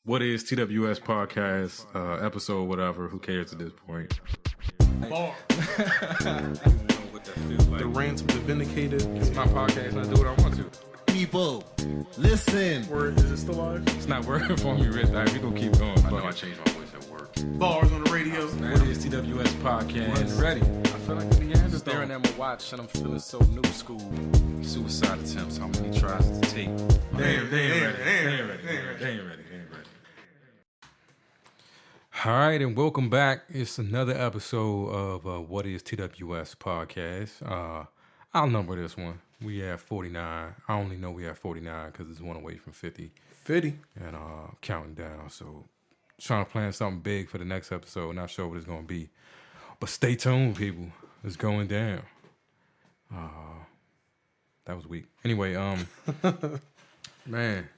What is TWS podcast, episode, whatever, who cares at this point? Bar. The rants of the vindicated. It's my podcast and I do what I want to. People, listen. Word, is it still live? It's not working for me, Rich. All right, we gonna keep going. I know I changed my voice at work. Bars on the radio. What is TWS podcast? Ready. I feel like the Neanderthal. Staring at my watch and I'm feeling so new school. Suicide attempts, how many tries does it take? They ain't ready. All right, and welcome back. It's another episode of What is TWS podcast. I'll number this one. We have 49. I only know we have 49 because it's one away from 50. 50. And counting down. So trying to plan something big for the next episode. Not sure what it's going to be. But stay tuned, people. It's going down. That was weak. Anyway, man.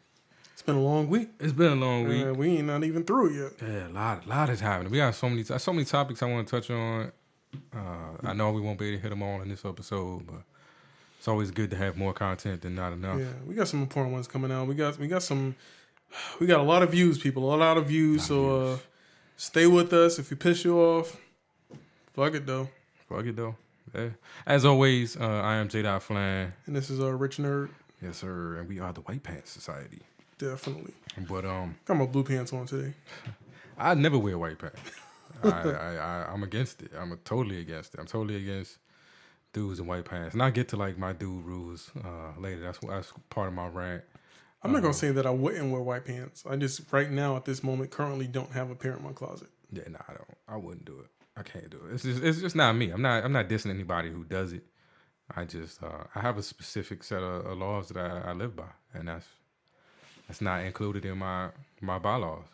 It's been a long week. It's been a long week. We ain't not even through it yet. Yeah, a lot is happening. We got so many topics I want to touch on. I know we won't be able to hit them all in this episode, but it's always good to have more content than not enough. Yeah, we got some important ones coming out. We got a lot of views, people. A lot of views. So stay with us. If we piss you off, fuck it though. Yeah. As always, I am J. Flan. And this is our Rich Nerd. Yes, sir. And we are the White Pants Society. Definitely. But got my blue pants on today. I never wear white pants. I'm against it. I'm totally against it. I'm totally against dudes in white pants. And I'll get to like my dude rules later. That's part of my rant. I'm not gonna say that I wouldn't wear white pants. I just right now at this moment currently don't have a pair in my closet. Yeah, no, I don't. I wouldn't do it. I can't do it. It's just not me. I'm not dissing anybody who does it. I just I have a specific set of laws that I live by, and that's not included in my bylaws.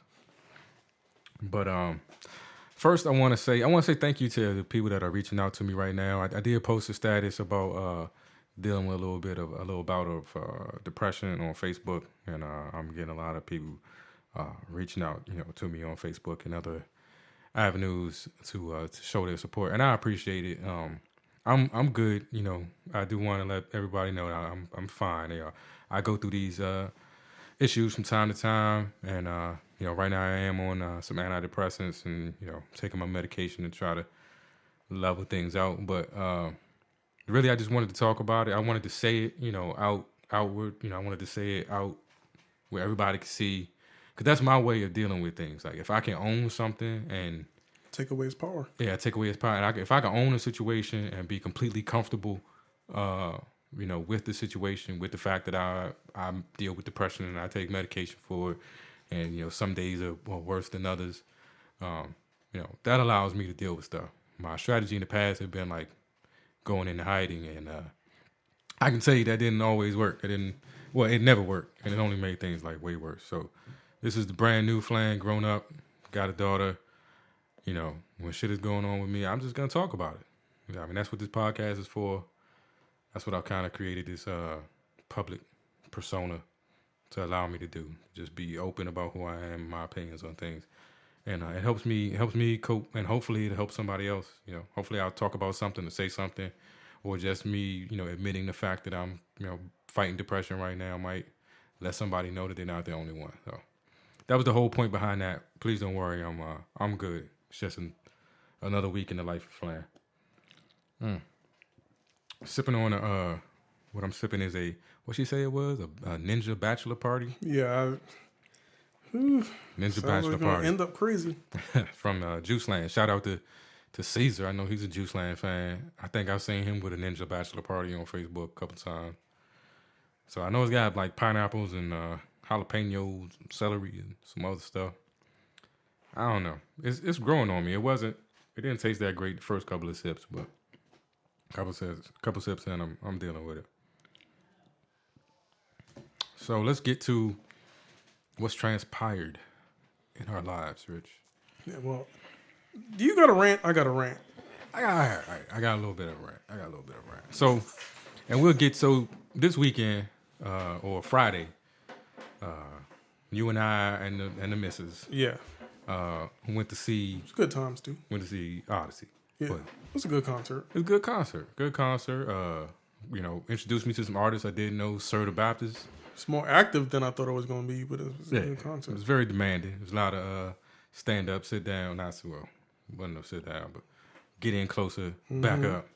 But first I want to say thank you to the people that are reaching out to me right now. I did post a status about dealing with a little bout of depression on Facebook, and I'm getting a lot of people reaching out, to me on Facebook and other avenues to show their support, and I appreciate it. I'm good, I do want to let everybody know that I'm fine. I go through these issues from time to time, and right now I am on some antidepressants and taking my medication to try to level things out. But really, I just wanted to talk about it. I wanted to say it, outward. I wanted to say it out where everybody can see, because that's my way of dealing with things. Like if I can own something and take away his power. Yeah, take away his power. And if I can own a situation and be completely comfortable, with the situation, with the fact that I deal with depression and I take medication for it, and some days are worse than others, that allows me to deal with stuff. My strategy in the past had been like going into hiding, and I can tell you that didn't always work. It never worked, and it only made things like way worse. So this is the brand new Flan, grown up, got a daughter. When shit is going on with me, I'm just gonna talk about it. I mean, that's what this podcast is for. That's what I've kind of created this public persona to allow me to do. Just be open about who I am, my opinions on things, and it helps me cope, and hopefully it helps somebody else. Hopefully I'll talk about something to say something, or just me, admitting the fact that I'm, fighting depression right now might let somebody know that they're not the only one. So that was the whole point behind that. Please don't worry, I'm good. It's just another week in the life of Flan. Sipping on what I'm sipping is what she say it was? A Ninja Bachelor Party? Yeah. Ninja Bachelor Party. End up crazy. From Juice Land. Shout out to Caesar. I know he's a Juice Land fan. I think I've seen him with a Ninja Bachelor Party on Facebook a couple times. So I know it's got like pineapples and jalapenos, celery, and some other stuff. I don't know. It's growing on me. It didn't taste that great the first couple of sips, but couple sips and I'm dealing with it. So let's get to what's transpired in our lives, Rich. Yeah, well, do you got a rant? I got a rant. I got a little bit of rant. So, and we'll get this weekend or Friday. You and I and the missus. Yeah. Went to see. It's good times too. Went to see Odyssey. Yeah, it was a good concert. It was a good concert. Introduced me to some artists I didn't know. Sir the Baptist. It's more active than I thought it was going to be, but it was a good It concert. was very demanding. It was a lot of stand up, sit down, not so well. Wasn't no sit down, but get in closer, back up,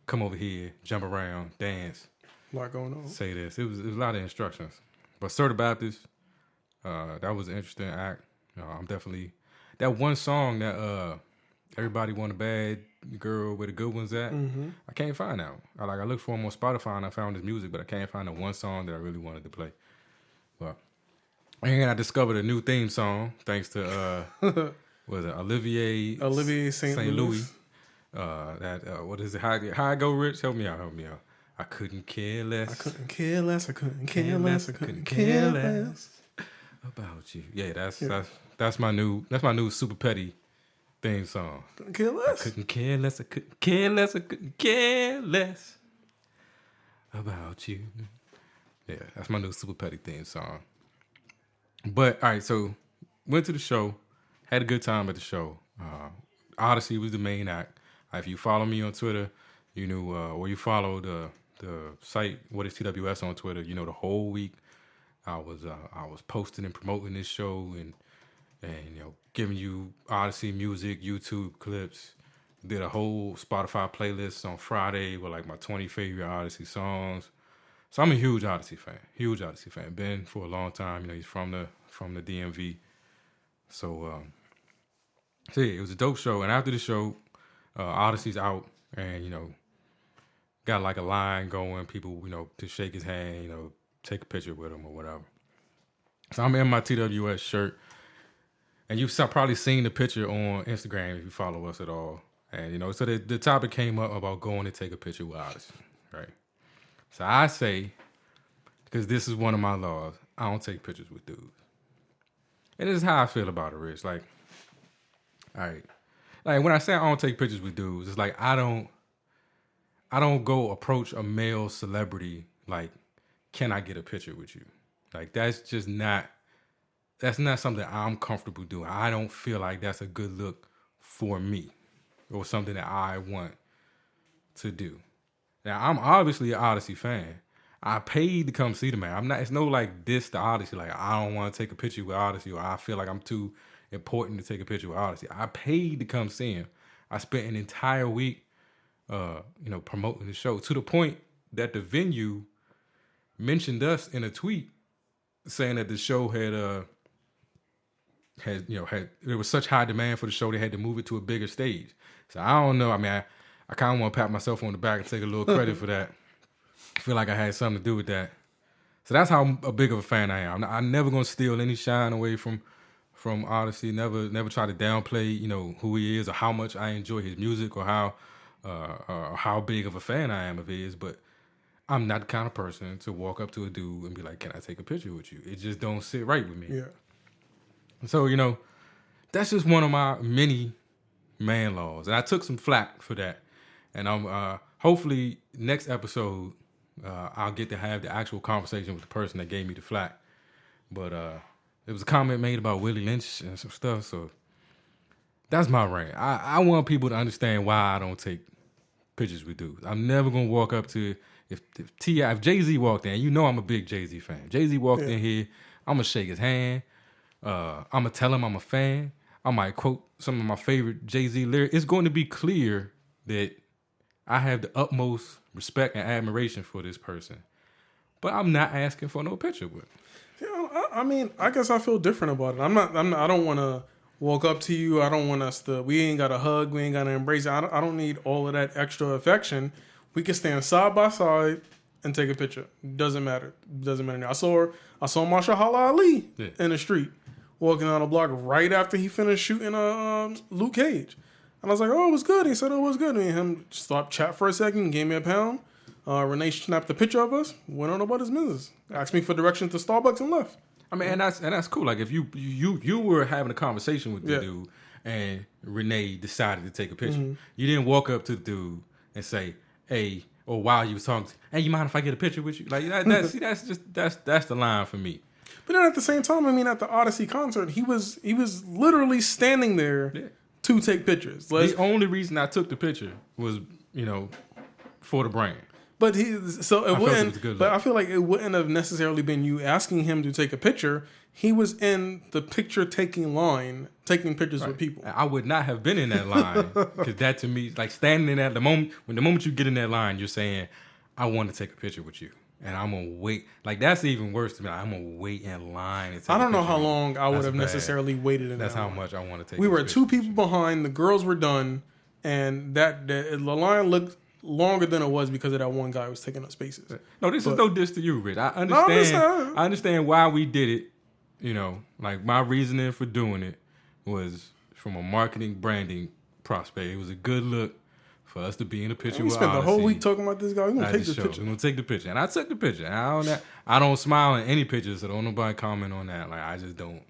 come over here, jump around, dance, A lot going on. say this. It was a lot of instructions. But Sir the Baptist, that was an interesting act. I'm definitely that one song that Everybody Want a Bad Girl Where the Good Ones At. I can't find that one. I looked for him on Spotify and I found his music, but I can't find the one song that I really wanted to play. Well, and I discovered a new theme song thanks to was it Olivier St. Louis. What is it? How I Go Rich? Help me out. I couldn't care less. I couldn't care less. I couldn't care less. I couldn't care less about you. Yeah, that's my new Super Petty theme song. Couldn't care less. I couldn't care less. I couldn't care less. I couldn't care less about you. Yeah, that's my new Super Petty theme song. But all right, so went to the show, had a good time at the show. Odyssey was the main act. If you follow me on Twitter, you knew, or you follow the site What Is TWS on Twitter, you know the whole week I was posting and promoting this show and giving you Odyssey music, YouTube clips. Did a whole Spotify playlist on Friday with like my 20 favorite Odyssey songs. So I'm a huge Odyssey fan. Been for a long time. He's from the DMV. So yeah, it was a dope show. And after the show, Odyssey's out, and got like a line going. People, to shake his hand, take a picture with him or whatever. So I'm in my TWS shirt, and you've probably seen the picture on Instagram if you follow us at all. And so the topic came up about going to take a picture with Odyssey, right? So I say, because this is one of my laws, I don't take pictures with dudes. And this is how I feel about it, Rich. Like, all right. Like, when I say I don't take pictures with dudes, it's like I don't go approach a male celebrity like, can I get a picture with you? Like, that's not something I'm comfortable doing. I don't feel like that's a good look for me or something that I want to do. Now, I'm obviously an Odyssey fan. I paid to come see the man. It's no like diss to Odyssey. Like, I don't want to take a picture with Odyssey, or I feel like I'm too important to take a picture with Odyssey. I paid to come see him. I spent an entire week, promoting the show, to the point that the venue mentioned us in a tweet saying that the show there was such high demand for the show they had to move it to a bigger stage. So I don't know. I mean, I kind of want to pat myself on the back and take a little credit for that. I feel like I had something to do with that. So that's how big of a fan I am. I'm never gonna steal any shine away from Odyssey. Never try to downplay who he is or how much I enjoy his music or how big of a fan I am of his. But I'm not the kind of person to walk up to a dude and be like, "Can I take a picture with you?" It just don't sit right with me. Yeah. So that's just one of my many man laws, and I took some flack for that. And I'm hopefully next episode I'll get to have the actual conversation with the person that gave me the flack. But there was a comment made about Willie Lynch and some stuff, so that's my rant. I want people to understand why I don't take pictures with dudes. I'm never gonna walk up to if Jay-Z walked in. I'm a big Jay-Z fan. Jay-Z walked in here, I'm gonna shake his hand. I'm gonna tell him I'm a fan. I might quote some of my favorite Jay-Z lyrics. It's going to be clear that I have the utmost respect and admiration for this person, but I'm not asking for no picture with him. Yeah, I mean, I guess I feel different about it. I don't want to walk up to you. I don't want us to. We ain't got to hug. We ain't got to embrace. I don't need all of that extra affection. We can stand side by side and take a picture. Doesn't matter. Now. I saw Marshall Ali in the street, walking down the block right after he finished shooting Luke Cage. And I was like, oh, it was good. He said it was good. Me and him stopped chat for a second, gave me a pound. Renee snapped a picture of us, went on about his business. Asked me for directions to Starbucks and left. I mean, and that's cool. Like, if you were having a conversation with the dude and Renee decided to take a picture, you didn't walk up to the dude and say, hey, or while you was talking, hey, you mind if I get a picture with you? Like, that's the line for me. But then at the same time, I mean, at the Odyssey concert, he was literally standing there to take pictures. The only reason I took the picture was, for the brand. But it felt it wouldn't. was a good But look. I feel like it wouldn't have necessarily been you asking him to take a picture. He was in the picture taking line, taking pictures with people. I would not have been in that line because that to me, like standing in at the moment you get in that line, you're saying, "I want to take a picture with you," and I'm gonna wait. Like that's even worse to me. I'm gonna wait in line. I don't know how picture. long I would That's have bad. necessarily waited in That's that how line. much I want to take. We this were picture two with people you. behind. The girls were done, and the line looked longer than it was because of that one guy who was taking up spaces. No, this is no diss to you, Rich. I I'm understand. just saying. I understand why we did it. You know, like my reasoning for doing it was from a marketing branding prospect. It was a good look for us to be in a picture We with spent the whole Odyssey week talking about this guy. We're gonna at take the this show. picture. We're gonna take the picture, and I took the picture. And I don't smile in any pictures, so don't nobody comment on that. Like I just don't.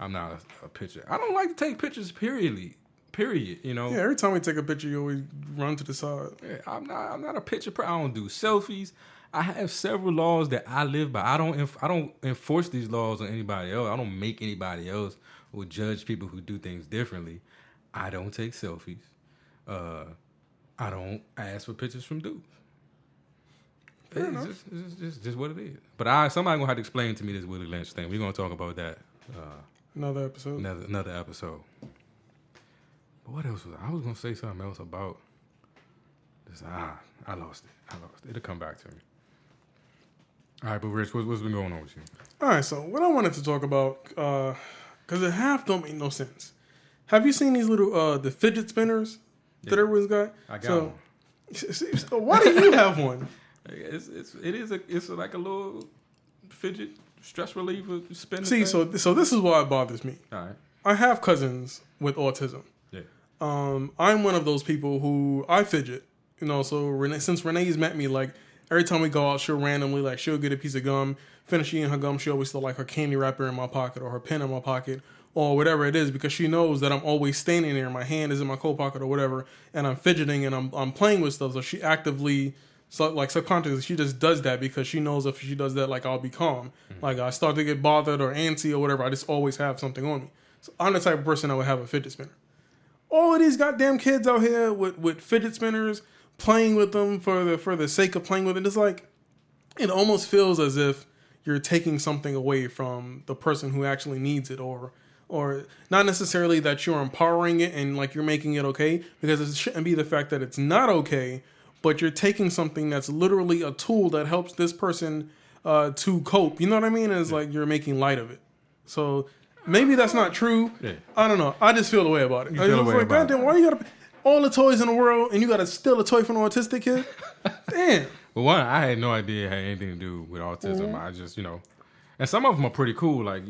I'm not a picture. I don't like to take pictures. Period. You know. Yeah, every time we take a picture, you always run to the side. Yeah, I'm not a picture. I don't do selfies. I have several laws that I live by. I don't enforce these laws on anybody else. I don't make anybody else or judge people who do things differently. I don't take selfies. I don't ask for pictures from dudes. It's just what it is. But somebody gonna have to explain to me this Willie Lynch thing. We're gonna talk about that Another episode. another episode. But what else was I was gonna say something else about this? I lost it. It'll come back to me. All right, but Rich, what's been going on with you? All right, so what I wanted to talk about, because the half don't make no sense. Have you seen these little the fidget spinners that everyone's got? I got one. So why do you have one? It's like a little fidget stress reliever spinner. See, thing. so this is why it bothers me. All right. I have cousins with autism. Yeah. I'm one of those people who I fidget. You know, so since Renee's met me, like every time we go out, she'll get a piece of gum, finish eating her gum, she always still like her candy wrapper in my pocket or her pen in my pocket or whatever it is, because she knows that I'm always standing there, my hand is in my coat pocket or whatever, and I'm fidgeting and I'm playing with stuff. So she actively, subconsciously, she just does that because she knows if she does that, like I'll be calm. Mm-hmm. Like I start to get bothered or antsy or whatever, I just always have something on me. So I'm the type of person that would have a fidget spinner. All of these goddamn kids out here with fidget spinners, playing with them for the sake of playing with it. It's like, it almost feels as if you're taking something away from the person who actually needs it, or not necessarily that you're empowering it and like you're making it okay, because it shouldn't be the fact that it's not okay, but you're taking something that's literally a tool that helps this person to cope. You know what I mean? It's like you're making light of it. So maybe that's not true. Yeah. I don't know. I just feel the way about it. You feel the way about goddamn, why you gotta all the toys in the world and you gotta steal a toy from an autistic kid? Damn. Well, one, I had no idea it had anything to do with autism. Mm-hmm. I just, and some of them are pretty cool. Like,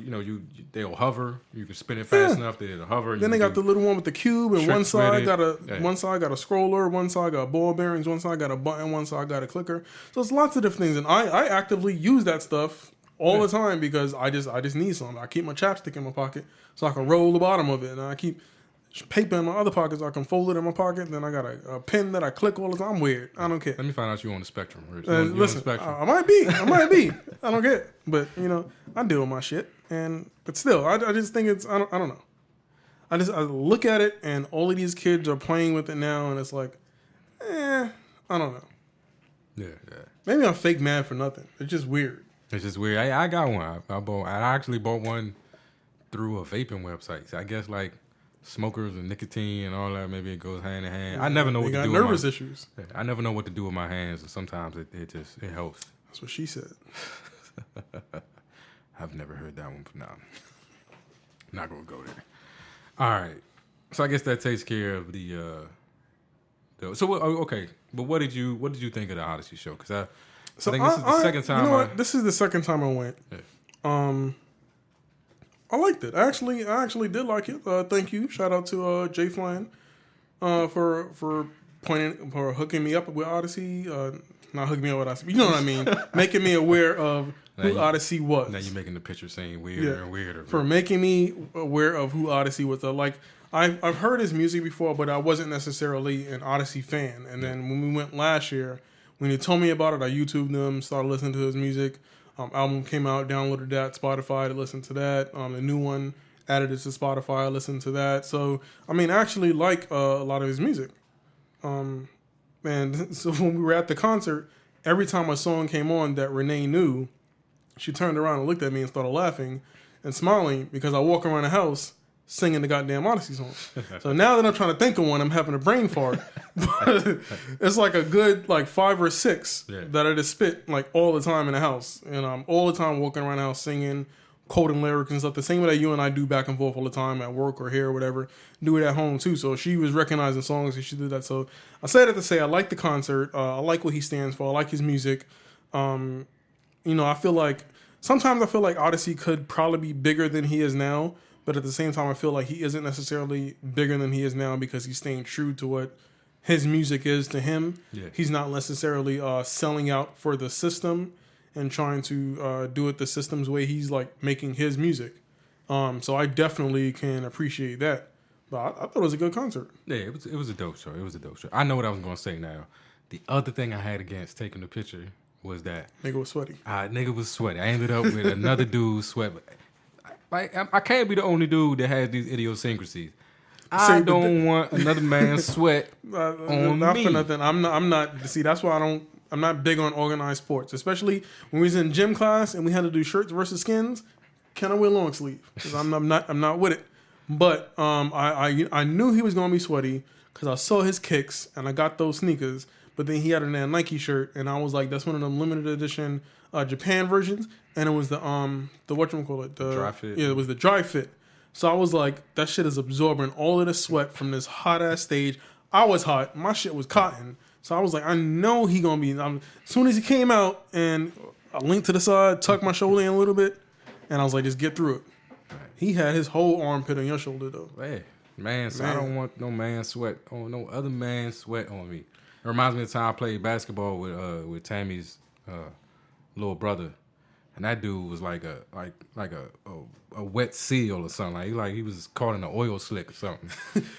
they'll hover. You can spin it fast enough that it'll hover. Then they got the little one with the cube, and one tricks side with it. got one side got a scroller, one side got ball bearings, one side got a button, one side got a clicker. So it's lots of different things, and I actively use that stuff all the time because I just need some. I keep my chapstick in my pocket so I can roll the bottom of it, and I keep paper in my other pocket so I can fold it in my pocket. Then I got a pen that I click all the time. I'm weird. I don't care. Let me find out you on the spectrum, Rich. Listen, on the spectrum. I might be. I don't care. But I deal with my shit, but still, I just think it's I don't know. I look at it, and all of these kids are playing with it now, and it's like, I don't know. Yeah. Maybe I'm fake mad for nothing. It's just weird. It's just weird. I got one. I actually bought one through a vaping website. So I guess like smokers and nicotine and all that, maybe it goes hand in hand. I never know what to do. They got nervous issues. I never know what to do with my hands, and sometimes it helps. That's what she said. I've never heard that one. No, not gonna go there. All right, so I guess that takes care of the. Okay, but what did you think of the Odyssey show? Because I think this is the second time. You know what? This is the second time I went. Yeah. I liked it. I actually did like it. Thank you. Shout out to Jay Flynn for hooking me up with Odyssey. Not hooking me up with Odyssey. You know what I mean? Making me aware of who Odyssey was. Now you're making the picture saying weirder and weirder. For making me aware of who Odyssey was. Like I've heard his music before, but I wasn't necessarily an Odyssey fan. And then when we went last year, when he told me about it, I YouTubed him, started listening to his music. Album came out, downloaded that, Spotify to listen to that. The new one, added it to Spotify, I listened to that. So, I actually like a lot of his music. And so when we were at the concert, every time a song came on that Renee knew, she turned around and looked at me and started laughing and smiling because I walk around the house singing the goddamn Odyssey song. So now that I'm trying to think of one, I'm having a brain fart. But it's like a good 5 or 6 that I just spit all the time in the house. And I'm all the time walking around the house singing, quoting lyrics and stuff. The same way that you and I do back and forth all the time at work or here or whatever. Do it at home too. So she was recognizing songs and she did that. So I say that to say I like the concert. I like what he stands for. I like his music. I feel like sometimes Odyssey could probably be bigger than he is now. But at the same time, I feel like he isn't necessarily bigger than he is now because he's staying true to what his music is to him. Yeah. He's not necessarily selling out for the system and trying to do it the system's way. He's making his music. So I definitely can appreciate that. But I thought it was a good concert. Yeah, it was a dope show. It was a dope show. I know what I was going to say now. The other thing I had against taking the picture was that nigga was sweaty. Nigga was sweaty. I ended up with another dude sweat. I can't be the only dude that has these idiosyncrasies. I don't want another man's sweat on not me. For nothing. I'm not. See, that's why I'm not big on organized sports, especially when we was in gym class and we had to do shirts versus skins. Can I wear long sleeve? Because I'm not with it. But I knew he was gonna be sweaty because I saw his kicks and I got those sneakers. But then he had a Nike shirt and I was like, that's one of them limited edition Japan versions, and it was the whatchamacallit, the dry fit. Yeah, it was the dry fit. So I was like, that shit is absorbing all of the sweat from this hot ass stage. I was hot, my shit was cotton. So I was like, I know he gonna be. As soon as he came out, and I linked to the side, tucked my shoulder in a little bit, and I was like, just get through it. He had his whole armpit on your shoulder though. Hey, man, so I don't want no man sweat on no other man's sweat on me. It reminds me of the time I played basketball with Tammy's little brother, and that dude was like a wet seal or something. Like he was caught in an oil slick or something.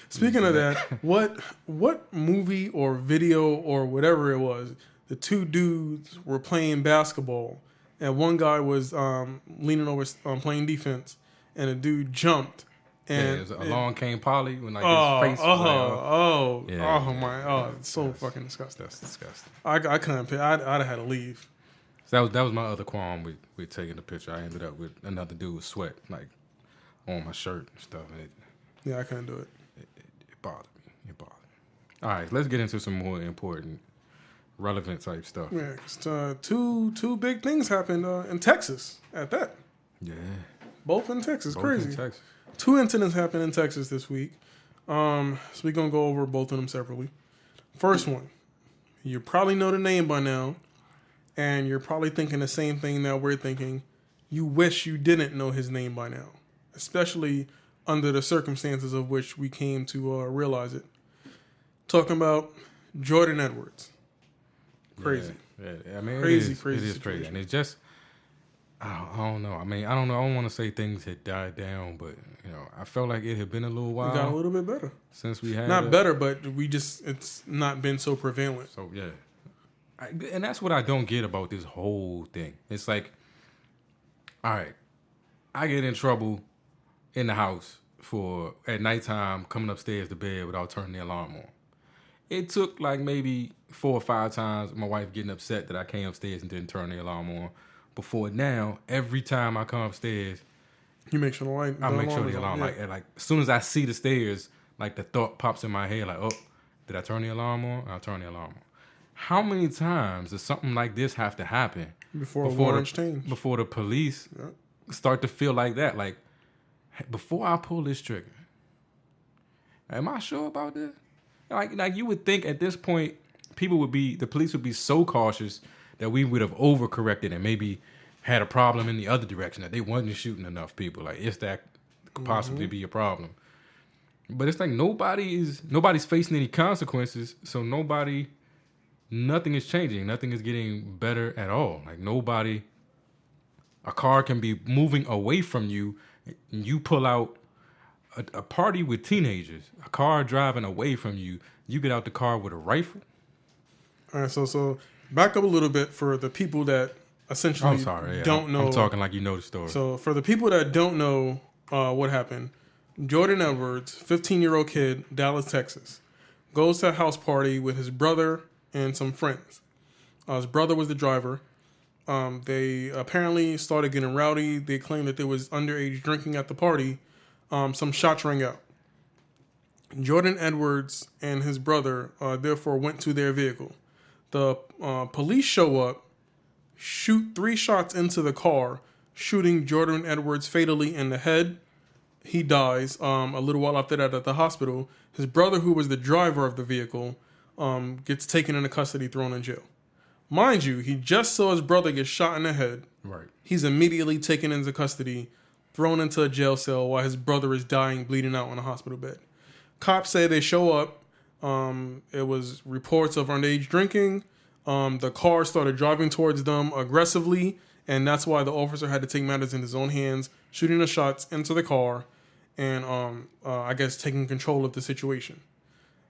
Speaking of that, what movie or video or whatever it was, the two dudes were playing basketball, and one guy was leaning over playing defense, and a dude jumped. And it was Along Came Polly when his face was it's so that's, fucking disgusting. That's disgusting. I couldn't pay. I'd have had to leave. So that was my other qualm with taking the picture. I ended up with another dude with sweat on my shirt and stuff. Yeah, I couldn't do it. It bothered me. It bothered me. All right, let's get into some more important, relevant type stuff. Yeah, 'cause, two big things happened in Texas at that. Yeah. Both in Texas. Both crazy. in Texas. 2 incidents happened in Texas this week. So we're going to go over both of them separately. First one, you probably know the name by now, and you're probably thinking the same thing that we're thinking. You wish you didn't know his name by now, especially under the circumstances of which we came to realize it. Talking about Jordan Edwards. Crazy. Yeah. I mean, crazy it is crazy. And it's just, I don't know. I mean, I don't know. I don't want to say things had died down, but I felt like it had been a little while. It got a little bit better since we had not better, but it's not been so prevalent. So yeah, and that's what I don't get about this whole thing. It's like, all right, I get in trouble in the house for at nighttime coming upstairs to bed without turning the alarm on. It took like maybe 4 or 5 times my wife getting upset that I came upstairs and didn't turn the alarm on. Before now, every time I come upstairs, you make sure the light. I make sure the alarm. Yeah. Like as soon as I see the stairs, like the thought pops in my head, like, oh, did I turn the alarm on? I'll turn the alarm on. How many times does something like this have to happen before the police start to feel like that? Like, before I pull this trigger, am I sure about this? Like you would think at this point, the police would be so cautious that we would have overcorrected and maybe had a problem in the other direction, that they wasn't shooting enough people. Like, if that could possibly be a problem. But it's like nobody's facing any consequences, so nothing is changing. Nothing is getting better at all. Like a car can be moving away from you, and you pull out a party with teenagers, a car driving away from you, you get out the car with a rifle. All right, so back up a little bit for the people that essentially don't know. I'm talking like you know the story. So for the people that don't know what happened, Jordan Edwards, 15-year-old kid, Dallas, Texas, goes to a house party with his brother and some friends. His brother was the driver. They apparently started getting rowdy. They claimed that there was underage drinking at the party. Some shots rang out. Jordan Edwards and his brother therefore went to their vehicle. The police show up, shoot 3 shots into the car, shooting Jordan Edwards fatally in the head. He dies a little while after that at the hospital. His brother, who was the driver of the vehicle, gets taken into custody, thrown in jail. Mind you, he just saw his brother get shot in the head. Right. He's immediately taken into custody, thrown into a jail cell while his brother is dying, bleeding out on a hospital bed. Cops say they show up. It was reports of underage drinking. The car started driving towards them aggressively, and that's why the officer had to take matters in his own hands, shooting the shots into the car, and I guess taking control of the situation.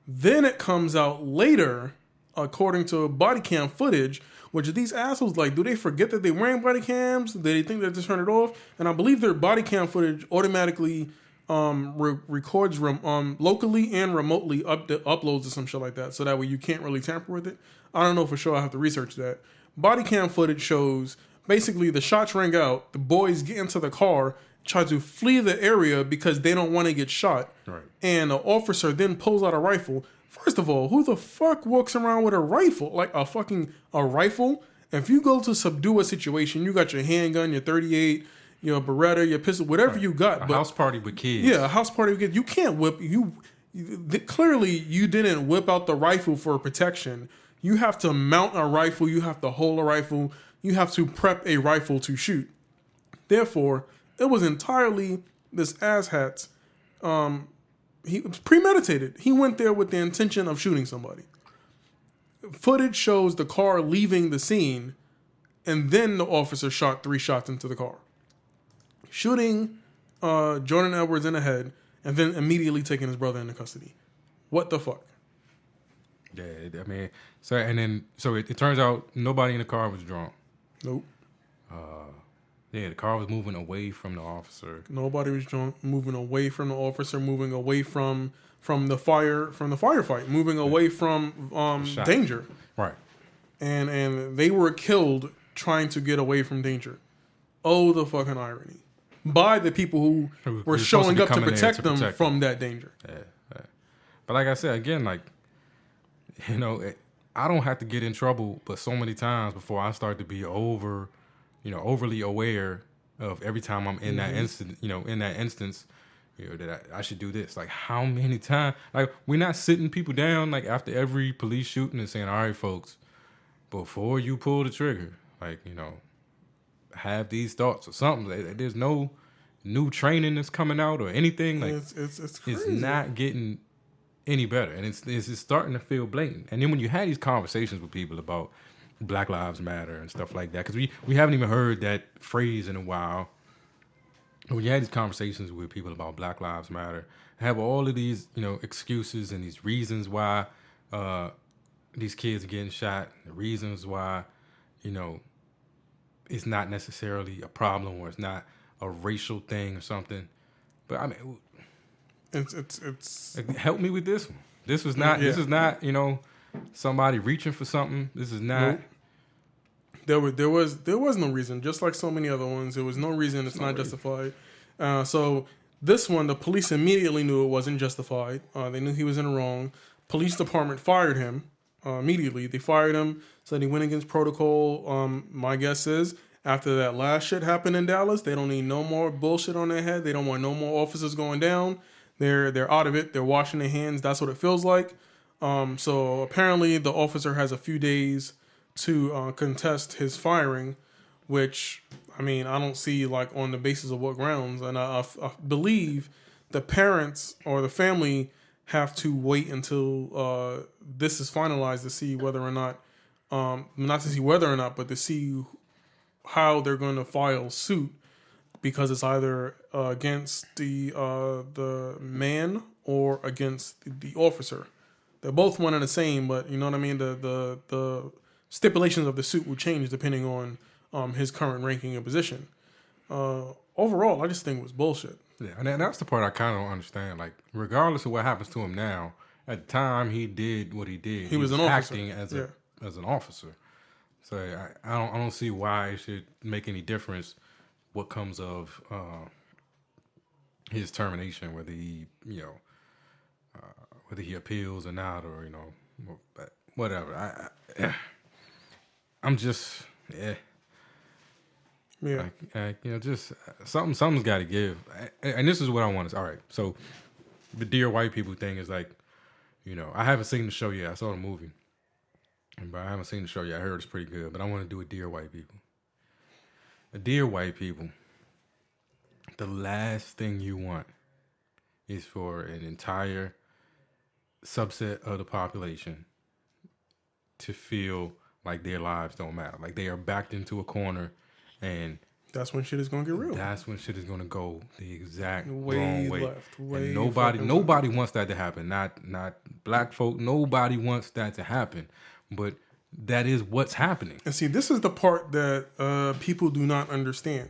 Then it comes out later, according to body cam footage, which these assholes, like, do they forget that they're wearing body cams? Do they think they just turn it off? And I believe their body cam footage automatically records locally and remotely uploads or some shit like that, so that way you can't really tamper with it. I don't know for sure. I have to research that. Body cam footage shows basically the shots rang out. The boys get into the car, try to flee the area because they don't want to get shot. Right. And the officer then pulls out a rifle. First of all, who the fuck walks around with a rifle? Like a rifle? If you go to subdue a situation, you got your handgun, your 38, your Beretta, your pistol, whatever you got. A house party with kids. Yeah, a house party with kids. You can't whip. Clearly, you didn't whip out the rifle for protection. You have to mount a rifle. You have to hold a rifle. You have to prep a rifle to shoot. Therefore, it was entirely this asshat's. He was premeditated. He went there with the intention of shooting somebody. Footage shows the car leaving the scene, and then the officer shot 3 shots into the car, shooting Jordan Edwards in the head, and then immediately taking his brother into custody. What the fuck? Yeah, I mean, so it turns out nobody in the car was drunk. Nope. Yeah, the car was moving away from the officer. Nobody was drunk. Moving away from the officer. Moving away from the firefight. Moving away from danger. Right. And they were killed trying to get away from danger. Oh, the fucking irony. By the people who were showing up to protect them from that danger. Yeah. But like I said, again, like, you know, I don't have to get in trouble, but so many times before I start to be overly aware of every time I'm in that instance, that I should do this. Like, how many times? Like, we're not sitting people down like after every police shooting and saying, all right, folks, before you pull the trigger, like, have these thoughts or something. There's no new training that's coming out or anything. Like, it's crazy. It's not getting any better, and it's starting to feel blatant. And then when you had these conversations with people about Black Lives Matter and stuff like that, because we haven't even heard that phrase in a while. When you had these conversations with people about Black Lives Matter, have all of these excuses and these reasons why these kids are getting shot, the reasons why it's not necessarily a problem or it's not a racial thing or something. But I mean, it's help me with this one. This is not somebody reaching for something. This is not. Nope. There was no reason. Just like so many other ones, there was no reason. It's not justified. So this one, the police immediately knew it wasn't justified. They knew he was in the wrong. Police department fired him immediately. They fired him. Said he went against protocol. My guess is after that last shit happened in Dallas, they don't need no more bullshit on their head. They don't want no more officers going down. They're out of it. They're washing their hands. That's what it feels like. So apparently the officer has a few days to contest his firing, which, I mean, I don't see like on the basis of what grounds. And I believe the parents or the family have to wait until this is finalized to see whether or not, not to see whether or not, but to see how they're going to file suit, because it's either against the man or against the officer. They're both one and the same, but you know what I mean? The stipulations of the suit will change depending on his current ranking and position. Overall, I just think it was bullshit. Yeah, and that's the part I kind of don't understand. Like, regardless of what happens to him now, at the time he did what he did, he was an officer. acting as an officer. So I don't see why it should make any difference what comes of his termination, whether he whether he appeals or not, or whatever. I'm just just something's got to give. And this is what I want to. All right, so the Dear White People thing is like, I haven't seen the show yet. I saw the movie, but I haven't seen the show yet. I heard it's pretty good, but I want to do a Dear White People. A Dear White People, the last thing you want is for an entire subset of the population to feel like their lives don't matter, like they are backed into a corner, and that's when shit is gonna get real. That's when shit is gonna go the exact wrong way. And nobody wants that to happen. Not black folk. Nobody wants that to happen. But that is what's happening. And see, this is the part that people do not understand.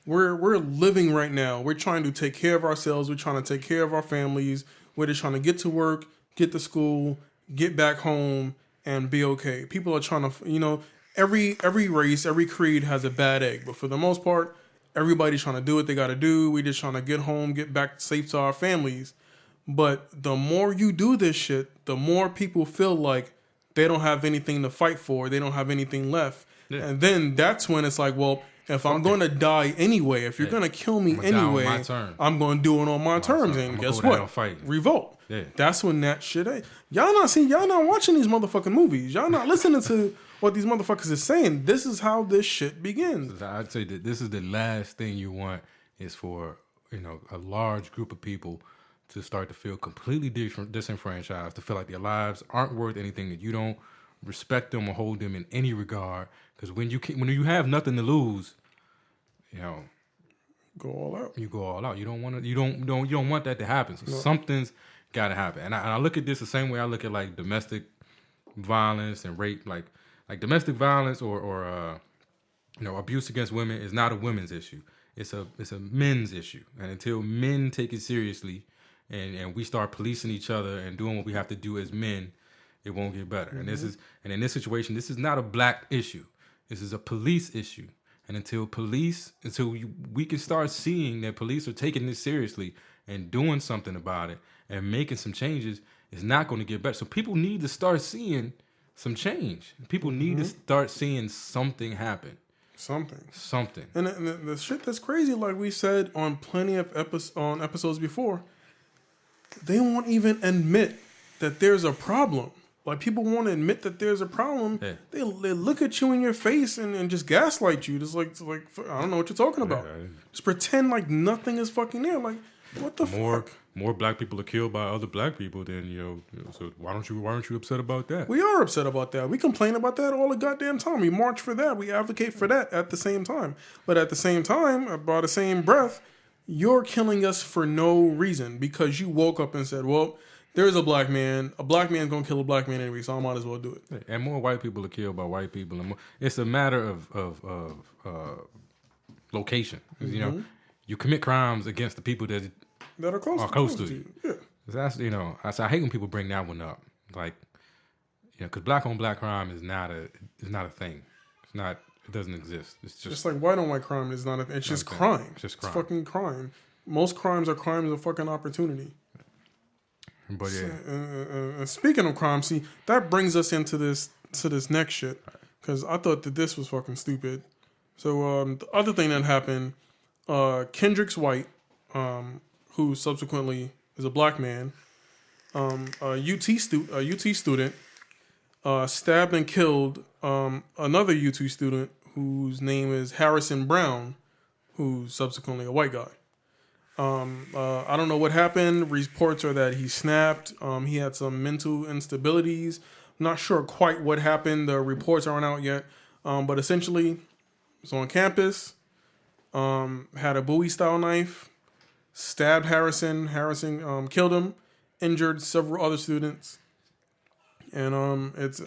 We're living right now. We're trying to take care of ourselves. We're trying to take care of our families. We're just trying to get to work, get to school, get back home, and be okay. People are trying to, every race, every creed has a bad egg. But for the most part, everybody's trying to do what they got to do. We just trying to get home, get back safe to our families. But the more you do this shit, the more people feel like they don't have anything to fight for. They don't have anything left. Yeah. And then that's when it's like, well, if I'm going to die anyway, if you're going to kill me anyway, I'm going to do it on my terms. And guess what? Revolt. Yeah. That's when that shit ain't. Y'all not watching these motherfucking movies. Y'all not listening to what these motherfuckers is saying. This is how this shit begins. I'd say that this is the last thing you want is for, a large group of people to start to feel completely disenfranchised, to feel like their lives aren't worth anything, that you don't respect them or hold them in any regard. Because when you have nothing to lose, go all out. You go all out. You don't want to. You don't want that to happen. So something's got to happen. And I look at this the same way I look at like domestic violence and rape. Like domestic violence or abuse against women is not a women's issue. It's a men's issue. And until men take it seriously, and we start policing each other and doing what we have to do as men, it won't get better. Mm-hmm. And in this situation, this is not a black issue. This is a police issue. And until we can start seeing that police are taking this seriously and doing something about it and making some changes, it's not going to get better. So people need to start seeing some change. People need to start seeing something happen. Something. And the shit that's crazy, like we said on plenty of episodes before, they won't even admit that there's a problem. Like, people want to admit that there's a problem. Yeah. They look at you in your face and just gaslight you. Just like I don't know what you're talking about. Yeah. Just pretend like nothing is fucking there. Like, what the fuck? More black people are killed by other black people than so why aren't you upset about that? We are upset about that. We complain about that all the goddamn time. We march for that. We advocate for that at the same time. But at the same time, by the same breath, you're killing us for no reason because you woke up and said, well, there's a black man. A black man's gonna kill a black man anyway, so I might as well do it. And more white people are killed by white people. And it's a matter of location. Mm-hmm. You commit crimes against the people that are close to you. Yeah. That's I hate when people bring that one up. Like, because black on black crime is not a thing. It's not. It doesn't exist. It's just like white on white crime is not a. It's just crime. It's just crime. It's fucking crime. Most crimes are crimes of fucking opportunity. But yeah. Speaking of crime, see, that brings us into this next shit, because I thought that this was fucking stupid. So the other thing that happened, Kendrick's White, who subsequently is a black man, a UT student, stabbed and killed another UT student whose name is Harrison Brown, who's subsequently a white guy. I don't know what happened. Reports are that he snapped. He had some mental instabilities. I'm not sure quite what happened. The reports aren't out yet. But essentially, was on campus, had a Bowie-style knife, stabbed Harrison. Harrison killed him, injured several other students. And it's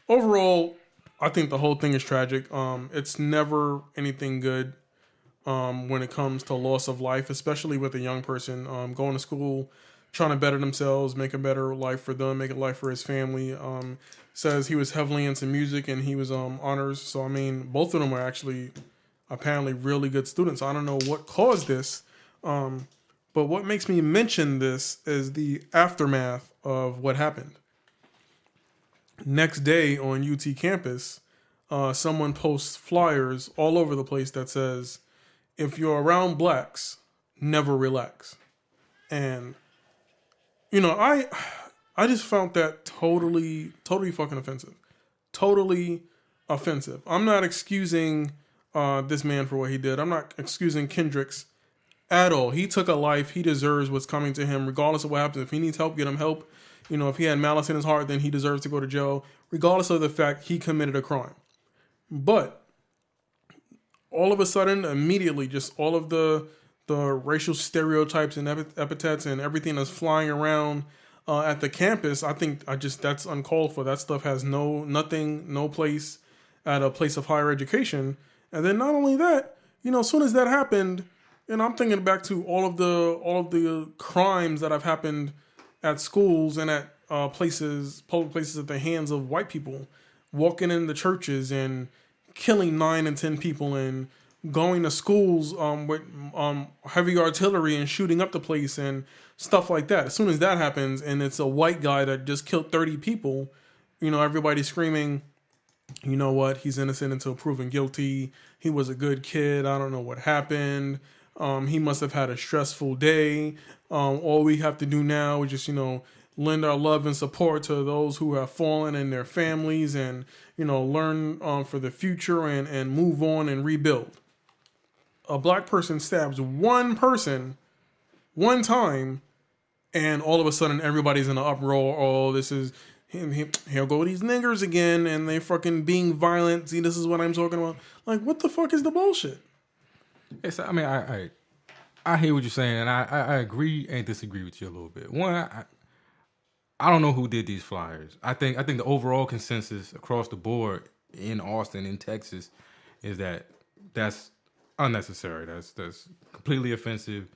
overall, I think the whole thing is tragic. It's never anything good. When it comes to loss of life, especially with a young person going to school, trying to better themselves, make a better life for them, make a life for his family. Says he was heavily into music and he was honors. So I mean, both of them were actually apparently really good students. I don't know what caused this, but what makes me mention this is the aftermath of what happened. Next day on UT campus, someone posts flyers all over the place that says, "If you're around blacks, never relax." And I just found that totally fucking offensive. Totally offensive. I'm not excusing this man for what he did. I'm not excusing Kendricks at all. He took a life. He deserves what's coming to him, regardless of what happens. If he needs help, get him help. If he had malice in his heart, then he deserves to go to jail, regardless of the fact he committed a crime. But all of a sudden, immediately, just all of the racial stereotypes and epithets and everything that's flying around at the campus, I think that's uncalled for. That stuff has no place at a place of higher education. And then not only that, as soon as that happened, I'm thinking back to all of the crimes that have happened at schools and at public places at the hands of white people, walking in the churches and killing 9 and 10 people and going to schools with heavy artillery and shooting up the place and stuff like that. As soon as that happens and it's a white guy that just killed 30 people, everybody's screaming, you know what, he's innocent until proven guilty. He was a good kid. I don't know what happened. He must have had a stressful day. All we have to do now is just, lend our love and support to those who have fallen and their families and, learn for the future and move on and rebuild. A black person stabs one person one time and all of a sudden everybody's in an uproar. Oh, this is him. He'll go these niggers again and they fucking being violent. See, this is what I'm talking about. Like, what the fuck is the bullshit? Yes, I mean, I hear what you're saying, and I agree and disagree with you a little bit. One, I don't know who did these flyers. I think the overall consensus across the board in Austin, in Texas, is that that's unnecessary. That's completely offensive,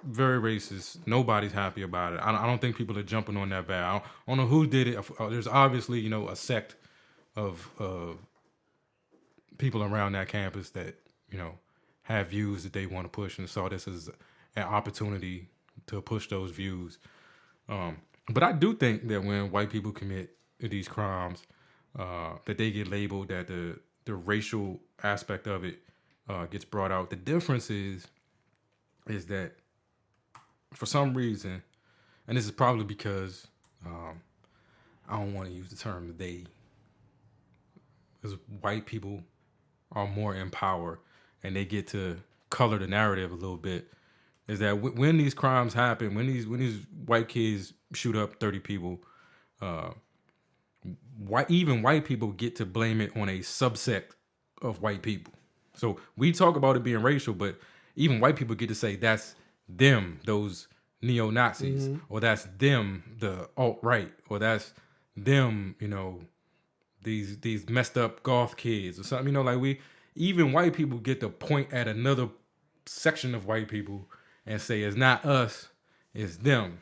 very racist. Nobody's happy about it. I don't think people are jumping on that bad. I don't know who did it. There's obviously a sect of people around that campus that have views that they want to push, and saw this as an opportunity to push those views. But I do think that when white people commit these crimes, that they get labeled, that the racial aspect of it gets brought out. The difference is that for some reason, and this is probably because I don't want to use the term they, because white people are more in power and they get to color the narrative a little bit, is that when these crimes happen, when these white kids shoot up 30 people, even white people get to blame it on a subset of white people. So we talk about it being racial, but even white people get to say that's them, those neo-Nazis, or that's them, the alt-right, or that's them, these messed up goth kids or something. Even white people get to point at another section of white people and say it's not us, it's them,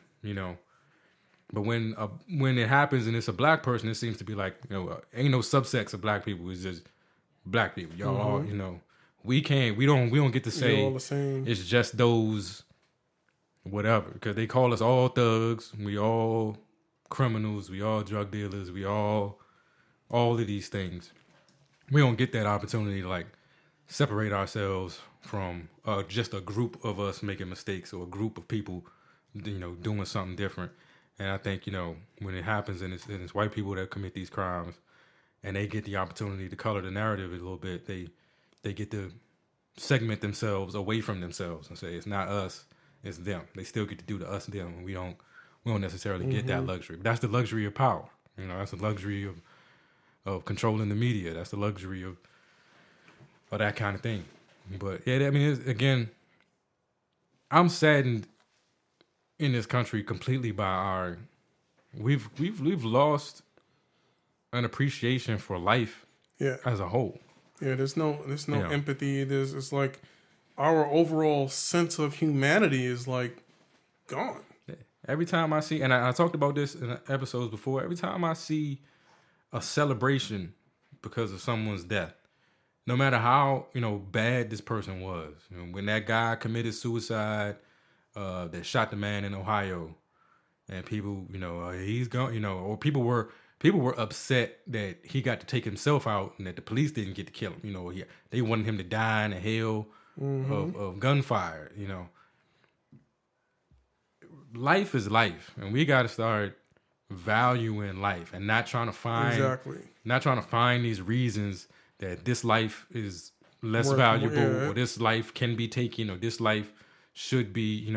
But when it happens and it's a black person, it seems to be like, ain't no subsects of black people. It's just black people. Y'all all, we don't get to say all the same. It's just those whatever, because they call us all thugs. We all criminals. We all drug dealers. We all of these things. We don't get that opportunity to separate ourselves from just a group of us making mistakes or a group of people, doing something different. And I think, when it happens and it's white people that commit these crimes and they get the opportunity to color the narrative a little bit, they get to segment themselves away from themselves and say it's not us, it's them. They still get to do the us and them, and we don't necessarily get that luxury. But that's the luxury of power. That's the luxury of controlling the media. That's the luxury of that kind of thing. But yeah, I mean, again, I'm saddened in this country completely by we've lost an appreciation for life as a whole. Yeah, there's no empathy. It's like our overall sense of humanity is gone. Every time I see, and I talked about this in episodes before, every time I see a celebration because of someone's death, no matter how, bad this person was, when that guy committed suicide, that shot the man in Ohio, and people, he's gone, or people were upset that he got to take himself out and that the police didn't get to kill him. They wanted him to die in a hail of gunfire. Life is life, and we got to start valuing life and not trying to find these reasons that this life is less valuable, or this life can be taken, or this life should be,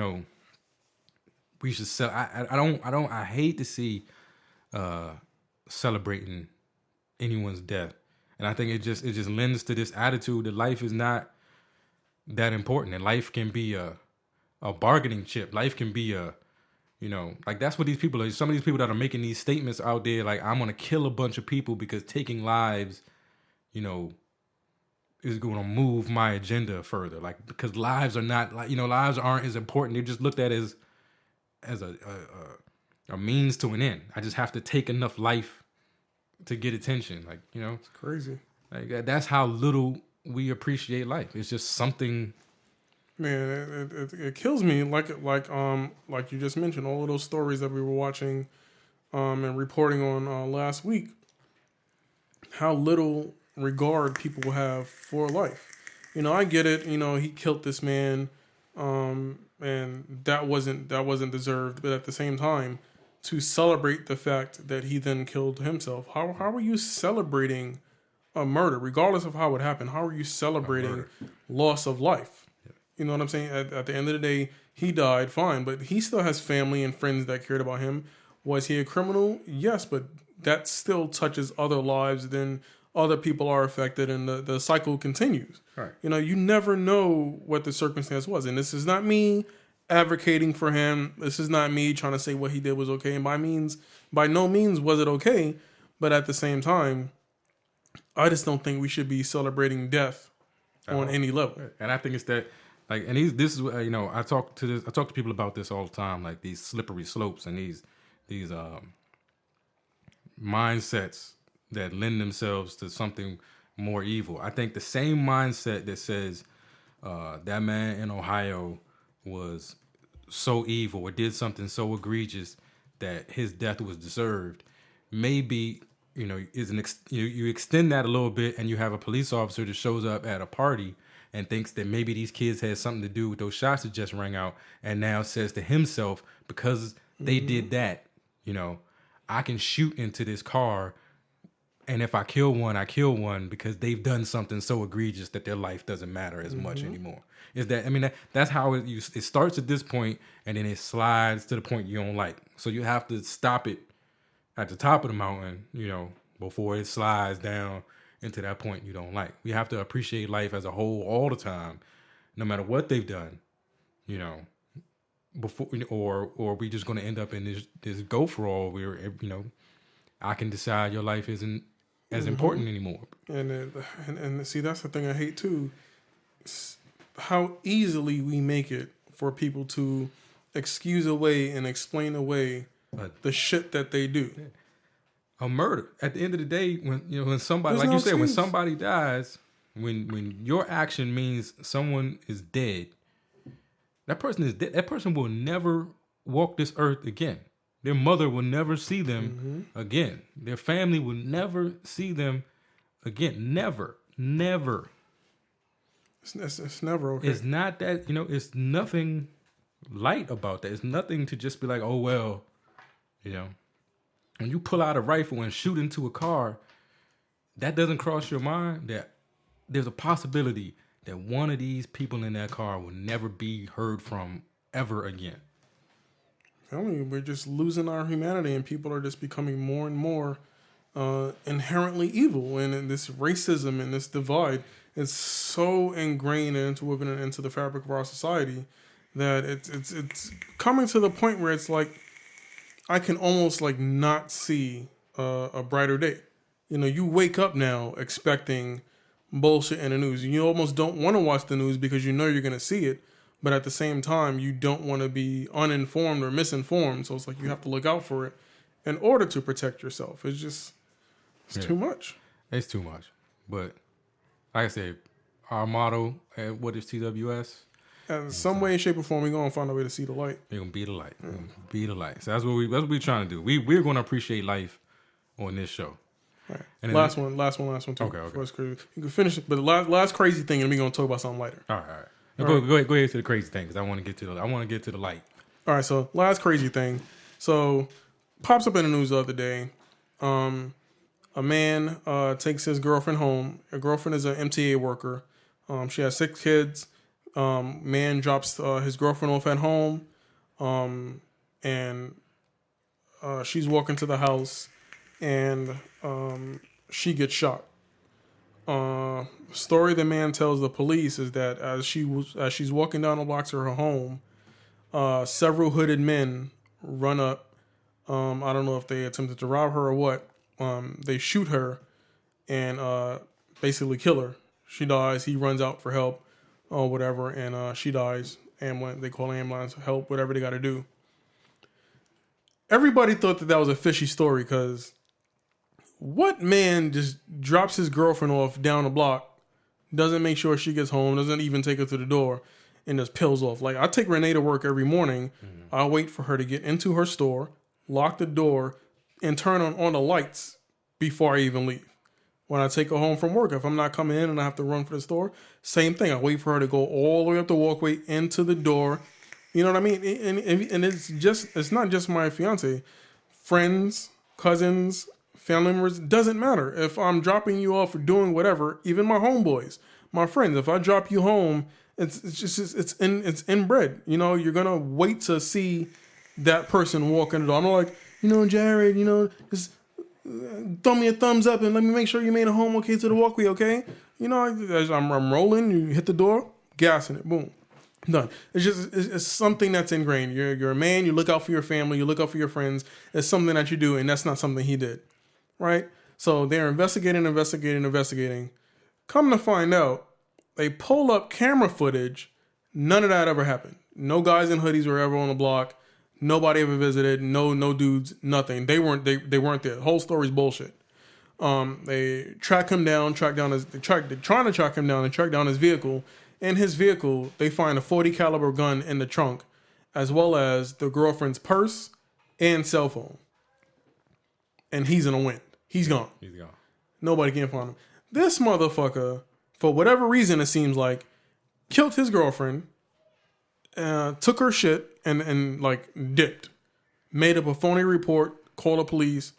we should sell. I hate to see celebrating anyone's death, and I think it just lends to this attitude that life is not that important, and life can be a bargaining chip. Life can be that's what these people are. Some of these people that are making these statements out there, like, I'm gonna kill a bunch of people because taking lives, is going to move my agenda further. Like, because lives are not lives aren't as important. They're just looked at as a means to an end. I just have to take enough life to get attention. Like, it's crazy. Like, that's how little we appreciate life. It's just something. Man, it kills me. Like you just mentioned, all of those stories that we were watching, and reporting on last week. How little regard people have for life. I get it. He killed this man, and that wasn't deserved. But at the same time, to celebrate the fact that he then killed himself, how are you celebrating a murder, regardless of how it happened? How are you celebrating loss of life? Yeah. You know what I'm saying? At the end of the day, he died, fine, but he still has family and friends that cared about him. Was he a criminal? Yes, but that still touches other lives. Then other people are affected, and the cycle continues. Right. You never know what the circumstance was. And this is not me advocating for him. This is not me trying to say what he did was okay. And by no means was it okay. But at the same time, I just don't think we should be celebrating death on any level. And I think it's that, like, and this is, I talk to people about this all the time, like these slippery slopes and these mindsets that lend themselves to something more evil. I think the same mindset that says that man in Ohio was so evil or did something so egregious that his death was deserved, maybe, you extend that a little bit, and you have a police officer that shows up at a party and thinks that maybe these kids had something to do with those shots that just rang out, and now says to himself, because they did that, I can shoot into this car, and if I kill one, I kill one because they've done something so egregious that their life doesn't matter as much anymore. Is that, that's how it starts at this point, and then it slides to the point you don't like. So you have to stop it at the top of the mountain, before it slides down into that point you don't like. We have to appreciate life as a whole all the time, no matter what they've done, before, or we just going to end up in this go for all where, I can decide your life isn't as important anymore. And see, that's the thing I hate too. How easily we make it for people to excuse away and explain away the shit that they do. A murder. At the end of the day, when somebody, like you said, when somebody dies, when your action means someone is dead, that person is dead. That person will never walk this earth again. Their mother will never see them again. Their family will never see them again. Never. It's never okay. It's not that, it's nothing light about that. It's nothing to just be like, oh, well, when you pull out a rifle and shoot into a car, that doesn't cross your mind that there's a possibility that one of these people in that car will never be heard from ever again. Telling you, we're just losing our humanity, and people are just becoming more and more inherently evil. And this racism and this divide is so ingrained into the fabric of our society that it's coming to the point where it's like I can almost like not see a brighter day. You wake up now expecting bullshit in the news. You almost don't want to watch the news because you're going to see it. but at the same time, you don't want to be uninformed or misinformed. So it's like you have to look out for it in order to protect yourself. It's too much. It's too much. But like I said, our motto at What is TWS? In some way, shape, or form, we're gonna find a way to see the light. We're gonna be the light. Be the light. So that's what we're trying to do. We're gonna appreciate life on this show. All right. And last one too. Okay. First crazy. You can finish it, but the last crazy thing, and we're gonna talk about something later. All right. Now go ahead to the crazy thing because I want to get to the light. All right. So last crazy thing. So pops up in the news the other day. A man takes his girlfriend home. A girlfriend is an MTA worker. She has 6 kids. Man drops his girlfriend off at home, and she's walking to the house, and she gets shot. Story the man tells the police is that as she's walking down the blocks of her home, several hooded men run up. I don't know if they attempted to rob her or what. They shoot her and basically kill her. She dies. He runs out for help or whatever, and she dies. Ambulance. They call ambulance, help, whatever they got to do. Everybody thought that was a fishy story because what man just drops his girlfriend off down the block, doesn't make sure she gets home, doesn't even take her to the door, and just peels off? Like, I take Renee to work every morning. Mm-hmm. I wait for her to get into her store, lock the door, and turn on the lights before I even leave. When I take her home from work, if I'm not coming in and I have to run for the store, same thing. I wait for her to go all the way up the walkway into the door. You know what I mean? And it's not just my fiance. Friends, cousins, family members, doesn't matter. If I'm dropping you off or doing whatever, even my homeboys, my friends, if I drop you home, it's inbred. You know, you're gonna wait to see that person walk in the door. I'm like, Jared, just throw me a thumbs up and let me make sure you made it home okay to the walkway, okay? As I'm rolling, you hit the door, gassing it, boom, done. It's something that's ingrained. You're a man, you look out for your family, you look out for your friends. It's something that you do, and that's not something he did, right? So they're investigating. Come to find out, they pull up camera footage. None of that ever happened. No guys in hoodies were ever on the block. Nobody ever visited. No dudes. Nothing. They weren't there. The whole story's bullshit. They track him down. They're trying to track him down and track down his vehicle. In his vehicle, they find a .40 caliber gun in the trunk, as well as the girlfriend's purse and cell phone. And he's in the wind. He's gone. Nobody can find him. This motherfucker, for whatever reason, it seems like, killed his girlfriend. Took her shit and dipped, made up a phony report, called the police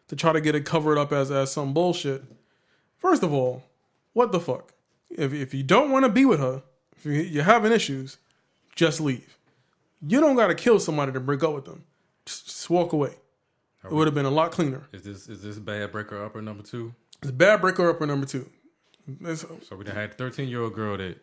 to try to get it covered up as some bullshit. First of all, what the fuck? If you don't want to be with her, if you're having issues, just leave. You don't got to kill somebody to break up with them. Just walk away. It would have been a lot cleaner. Is this bad breaker upper number 2? It's bad breaker upper number 2. So we had a 13-year-old girl that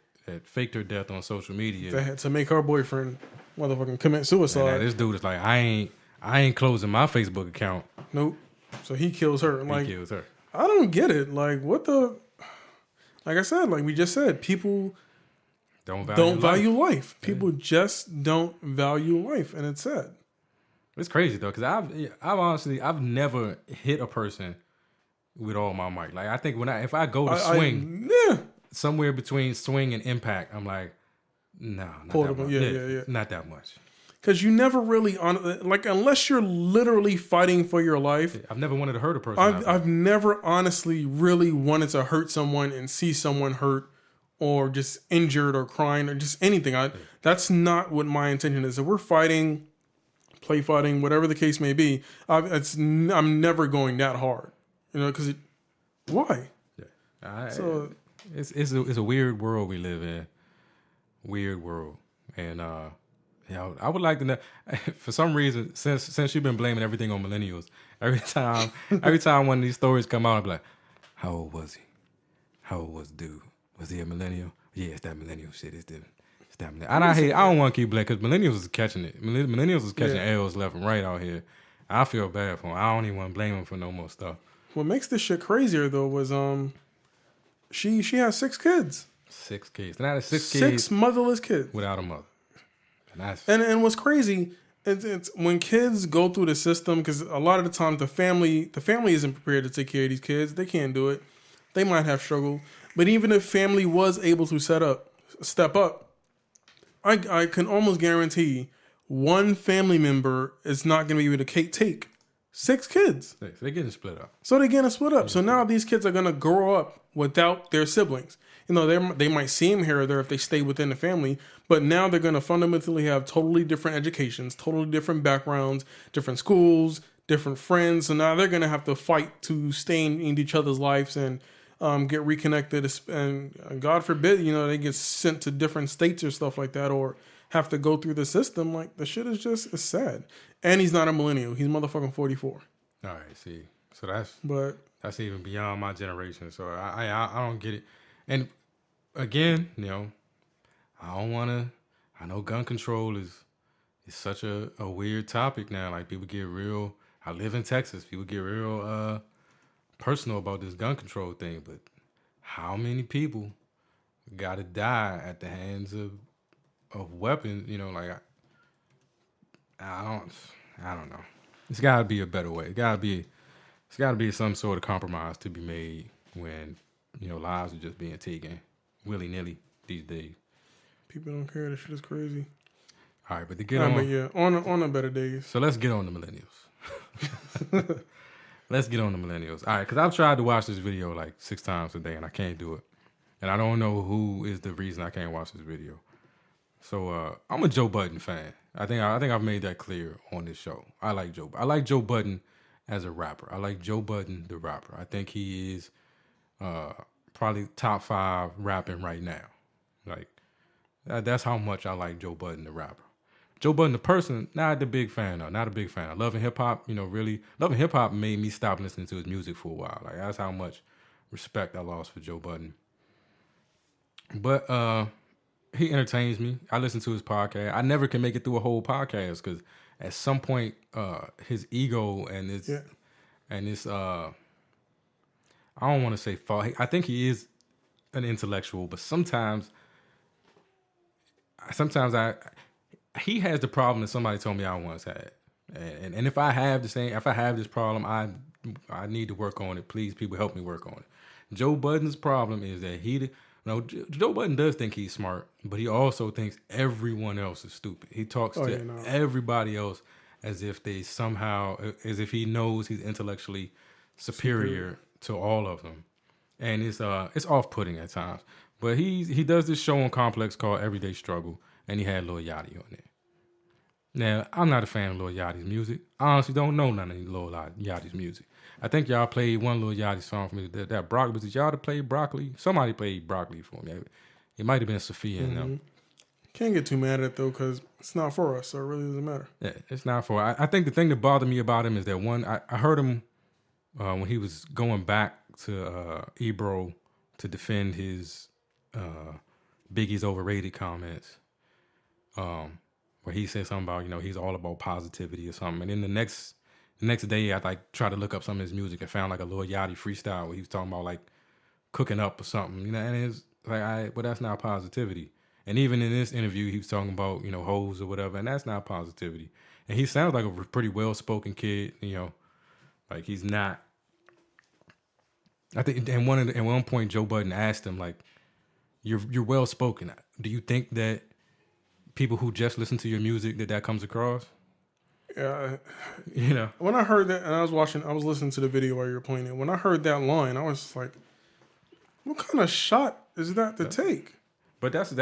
faked her death on social media. They had to make her boyfriend motherfucking commit suicide. And this dude is like, I ain't closing my Facebook account. Nope. So he kills her. He kills her. I don't get it. Like, what the? Like I said, like we just said, people don't value life. People just don't value life, and it's sad. It's crazy though, because I've never hit a person with all my might. Like, I think if I go to swing, somewhere between swing and impact, I'm like, no, not that much. Yeah. Not that much. Because you never really, unless you're literally fighting for your life. I've never wanted to hurt a person. I've never honestly really wanted to hurt someone and see someone hurt or just injured or crying or just anything. That's not what my intention is. If we're fighting, play fighting, whatever the case may be, I'm never going that hard. Because why? Yeah. So it's a weird world we live in. Weird world. And I would like to know, for some reason, since you've been blaming everything on millennials, every time one of these stories come out, I'm like, how old was he? How old was the dude? Was he a millennial? Yeah, it's that millennial shit. It's that millennial. And I don't want to keep blaming, because millennials is catching it. Millennials is catching L's left and right out here. I feel bad for him. I don't even want to blame him for no more stuff. What makes this shit crazier though was she has 6 kids. 6 kids. Now that's 6 6 kids motherless kids without a mother. And that's and what's crazy it's when kids go through the system, because a lot of the time the family isn't prepared to take care of these kids. They can't do it. They might have struggled. But even if family was able to step up, I can almost guarantee one family member is not going to be able to take 6 kids. they're getting split up. So they're getting split up. So now these kids are going to grow up without their siblings. You know, they might see them here or there if they stay within the family, but now they're going to fundamentally have totally different educations, totally different backgrounds, different schools, different friends. So now they're going to have to fight to stay in each other's lives and get reconnected. And God forbid, you know, they get sent to different states or stuff like that, or have to go through the system. Like, the shit is just, it's sad. And he's not a millennial. He's motherfucking 44. All right, see. So that's even beyond my generation. So I don't get it. And again, you know, I know gun control is such a weird topic now. Like, people get real, I live in Texas, people get real personal about this gun control thing, but how many people gotta die at the hands of weapons? You know, like, I don't know. It's gotta be a better way. It's gotta be some sort of compromise to be made when, you know, lives are just being taken willy-nilly these days. People don't care. This shit is crazy. All right, but to get on. But yeah, on the better days. So let's get on the millennials. Let's get on the millennials. All right, because I've tried to watch this video like 6 times a day, and I can't do it. And I don't know who is the reason I can't watch this video. So I'm a Joe Budden fan. I think I've made that clear on this show. I like Joe Budden as a rapper. I like Joe Budden, the rapper. I think he is probably top 5 rapping right now. Like, that's how much I like Joe Budden, the rapper. Joe Budden, the person, not a big fan of. Not a big fan of. Loving Hip Hop, you know, really. Loving Hip Hop made me stop listening to his music for a while. Like, that's how much respect I lost for Joe Budden. But he entertains me. I listen to his podcast. I never can make it through a whole podcast because at some point, his ego and his I don't want to say fault. I think he is an intellectual, but sometimes he has the problem that somebody told me I once had. And if I have this problem, I need to work on it. Please, people, help me work on it. Joe Budden's problem is that Joe Budden does think he's smart, but he also thinks everyone else is stupid. He talks to everybody else as if as if he knows he's intellectually superior to all of them. And it's off-putting at times. But he does this show on Complex called Everyday Struggle, and he had Lil Yachty on there. Now, I'm not a fan of Lil Yachty's music. I honestly don't know none of Lil Yachty's music. I think y'all played one Lil Yachty song for me. That Broccoli. Was it y'all that played Broccoli? Somebody played Broccoli for me. It might have been Sophia and them. Can't get too mad at it, though, because it's not for us, so it really doesn't matter. Yeah, it's not for us. I think the thing that bothered me about him is that I heard him when he was going back to Ebro to defend his Biggie's overrated comments, where he said something about, you know, he's all about positivity or something. And then the next day, I tried to look up some of his music and found like a Lil Yachty freestyle where he was talking about like cooking up or something, you know. And it's like, but that's not positivity. And even in this interview, he was talking about, you know, hoes or whatever, and that's not positivity. And he sounds like a pretty well-spoken kid, you know, like he's not. I think at one point Joe Budden asked him, like, you're well-spoken. Do you think that people who just listen to your music that comes across? Yeah, you know. When I heard that, and I was listening to the video while you were playing it. When I heard that line, I was just like, "What kind of shot is that to take?" But that's a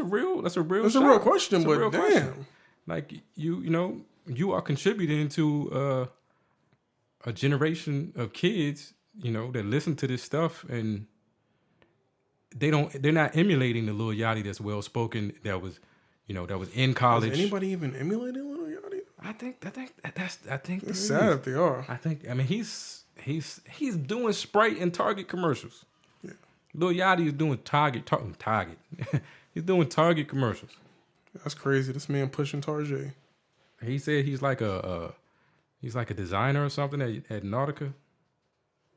real question. But damn, question. Like you are contributing to a generation of kids, you know, that listen to this stuff and they're not emulating the Lil Yachty that's well spoken, that was in college. Is anybody even emulating Lil Yachty? I think it's sad if they are. I mean he's doing Sprite and Target commercials. Yeah. Lil Yachty is doing Target. He's doing Target commercials. That's crazy. This man pushing Target. He said he's like a designer or something at Nautica.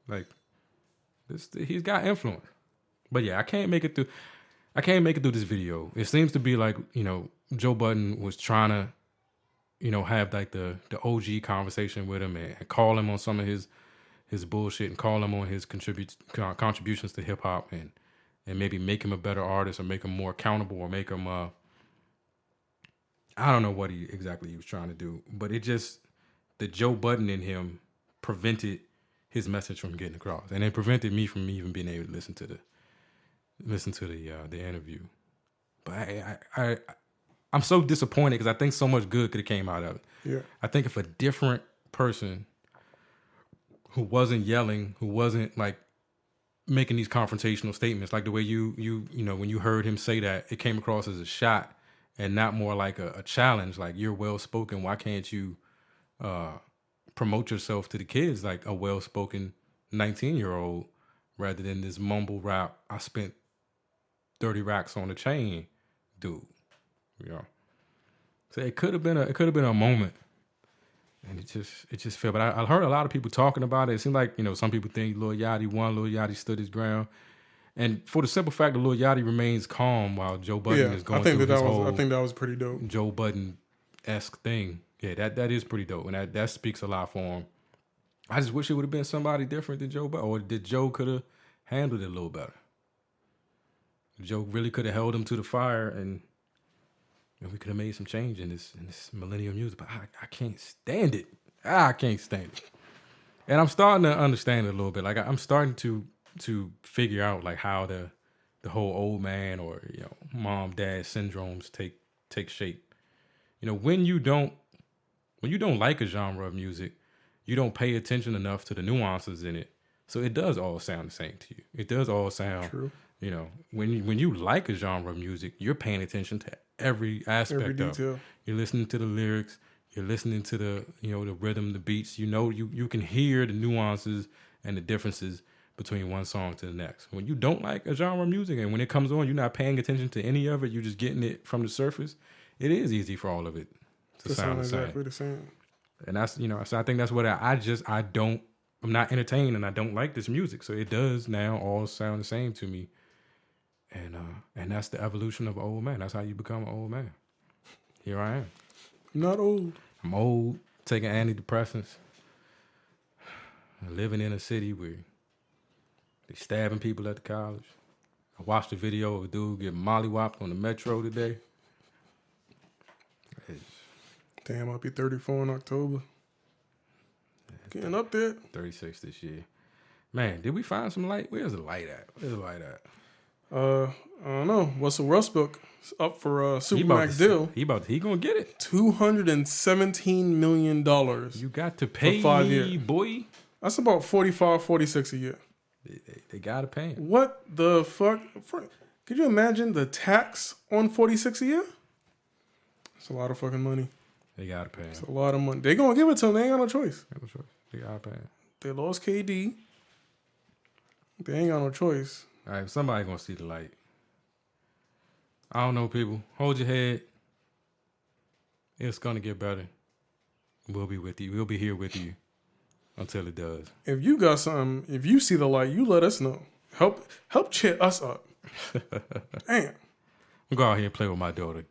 Like this, he's got influence. But yeah, I can't make it through. I can't make it through this video. It seems to be like, Joe Budden was trying to, have like the OG conversation with him and call him on some of his bullshit and call him on his contributions to hip hop and maybe make him a better artist or make him more accountable or make him, I don't know what he was trying to do, but the Joe Budden in him prevented his message from getting across, and it prevented me from even being able to listen to the interview. But I'm so disappointed because I think so much good could have came out of it. Yeah, I think if a different person who wasn't yelling, who wasn't like making these confrontational statements, like the way you when you heard him say that, it came across as a shot and not more like a challenge. Like, you're well spoken. Why can't you promote yourself to the kids like a well spoken 19-year-old rather than this mumble rap? I spent 30 racks on a chain, dude. So it could have been a moment, and it just fell. But I heard a lot of people talking about it. It seemed like some people think Lil Yachty won. Lil Yachty stood his ground, and for the simple fact that Lil Yachty remains calm while Joe Budden is going through his whole I think that was pretty dope. Joe Budden-esque thing. Yeah, that is pretty dope, and that speaks a lot for him. I just wish it would have been somebody different than Joe Budden, or that Joe could have handled it a little better. Joe really could have held him to the fire, and we could have made some change in this millennial music. But I can't stand it. I can't stand it. And I'm starting to understand it a little bit. Like, I'm starting to figure out like how the whole old man or mom dad syndromes take shape. When you don't like a genre of music, you don't pay attention enough to the nuances in it. So it does all sound the same to you. It does all sound true. When you like a genre of music, you're paying attention to every aspect every of detail. it. You're listening to the lyrics, you're listening to the the rhythm, the beats. You can hear the nuances and the differences between one song to the next. When you don't like a genre of music and when it comes on, you're not paying attention to any of it, you're just getting it from the surface, it is easy for all of it to sound the same. Exactly the same. And that's so I think that's what I'm not entertained and I don't like this music. So it does now all sound the same to me. And that's the evolution of an old man. That's how you become an old man. Here I am. I'm not old. I'm old, taking antidepressants, living in a city where they stabbing people at the college. I watched a video of a dude getting mollywopped on the metro today. Damn, I'll be 34 in October. Getting up there. 36 this year. Man, did we find some light? Where's the light at? I don't know. Russell Westbrook is up for a Supermax deal. He gonna get it. $217 million. You got to pay for 5 me, years. boy. That's about 45, 46 a year. They gotta pay him. What the fuck? Could you imagine the tax on 46 a year? It's a lot of fucking money. They gotta pay him. It's a lot of money. They gonna give it to him. They ain't got no choice. They gotta pay him. They lost KD. They ain't got no choice. All right, somebody gonna see the light. I don't know, people. Hold your head. It's gonna get better. We'll be with you. We'll be here with you until it does. If you got something, if you see the light, you let us know. Help cheer us up. Damn. I'm go out here and play with my daughter.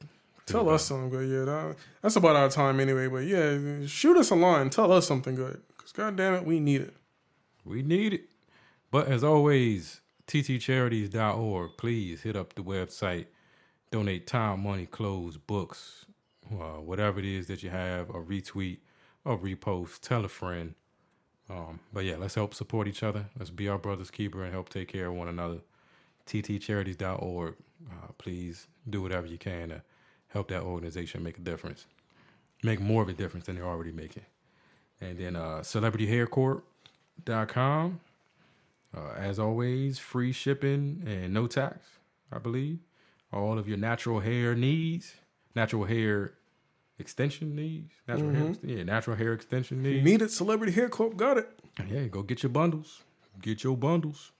Tell us something good. Yeah, that's about our time anyway. But yeah, shoot us a line. Tell us something good. Because goddamn it, we need it. We need it. But as always, ttcharities.org. Please hit up the website. Donate time, money, clothes, books, whatever it is that you have, or retweet or repost. Tell a friend. But yeah, let's help support each other. Let's be our brother's keeper and help take care of one another. ttcharities.org. Please do whatever you can to help that organization make a difference. Make more of a difference than they're already making. And then celebrityhaircorp.com. As always, free shipping and no tax, I believe. All of your natural hair needs, natural hair extension needs, natural hair extension needs. Need it, Celebrity Hair Corp got it. Yeah, go get your bundles. Get your bundles.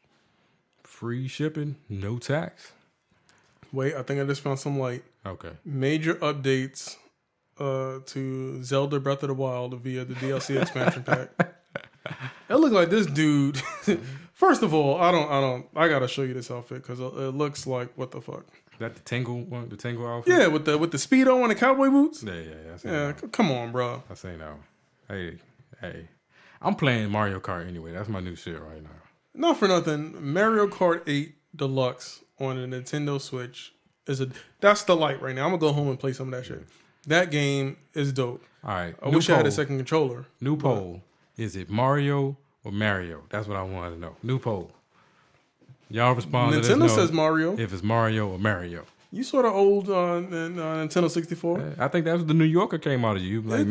Free shipping, no tax. Wait, I think I just found some light. Okay. Major updates to Zelda Breath of the Wild via the DLC expansion pack. It looked like this dude First of all, I gotta show you this outfit because it looks like what the fuck. That the Tingle one, the Tingle outfit. Yeah, with the Speedo and the cowboy boots. Yeah. Come on, bro. I say no. Hey, I'm playing Mario Kart anyway. That's my new shit right now. Not for nothing. Mario Kart 8 Deluxe on a Nintendo Switch that's the light right now. I'm gonna go home and play some of that shit. That game is dope. All right. I wish I had a second controller. New poll. Is it Mario or Mario? That's what I wanted to know. New poll. Y'all respond. Nintendo says Mario. If it's Mario or Mario. You sort of old Nintendo 64. I think that was the New Yorker came out of you. Like,